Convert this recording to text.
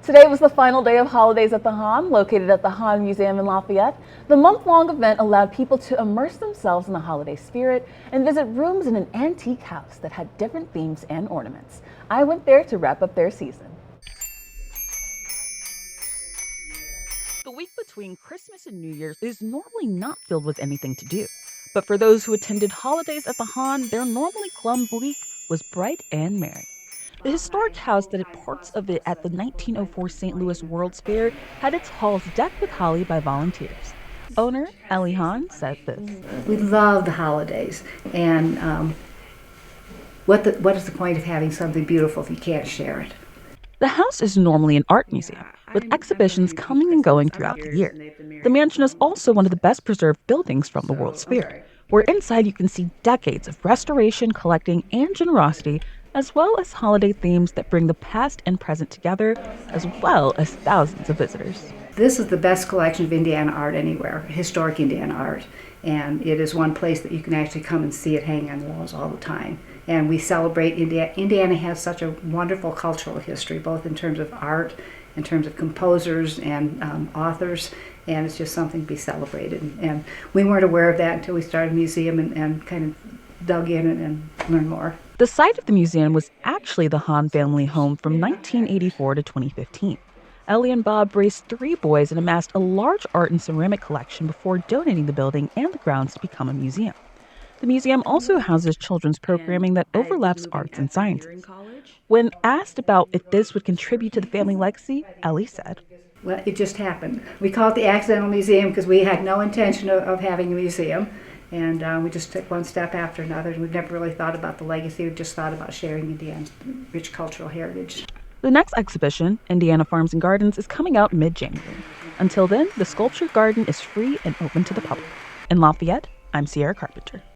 Today was the final day of holidays at the Haan, located at the Haan Museum in Lafayette. The month-long event allowed people to immerse themselves in the holiday spirit and visit rooms in an antique house that had different themes and ornaments. I went there to wrap up their season. The week between Christmas and New Year's is normally not filled with anything to do. But for those who attended holidays at the Haan, their normally glum week was bright and merry. The historic house that had parts of it at the 1904 St. Louis World's Fair had its halls decked with holly by volunteers. Owner Ellie Haan said this. We love the holidays, and what is the point of having something beautiful if you can't share it? The house is normally an art museum, with exhibitions coming and going throughout the year. The mansion is also one of the best preserved buildings from the World's Fair, where inside you can see decades of restoration, collecting, and generosity, as well as holiday themes that bring the past and present together, as well as thousands of visitors. This is the best collection of Indiana art anywhere, historic Indiana art, and it is one place that you can actually come and see it hanging on the walls all the time. And we celebrate Indiana. Indiana has such a wonderful cultural history, both in terms of art, in terms of composers and authors, and it's just something to be celebrated. And we weren't aware of that until we started a museum and kind of dug in and learned more. The site of the museum was actually the Haan family home from 1984 to 2015. Ellie and Bob raised 3 boys and amassed a large art and ceramic collection before donating the building and the grounds to become a museum. The museum also houses children's programming that overlaps arts and sciences. When asked about if this would contribute to the family legacy, Ellie said, "Well, it just happened. We call it the Accidental Museum because we had no intention of having a museum. And we just took one step after another, and we've never really thought about the legacy. We've just thought about sharing Indiana's rich cultural heritage." The next exhibition, Indiana Farms and Gardens, is coming out mid-January. Until then, the sculpture garden is free and open to the public. In Lafayette, I'm Sierra Carpenter.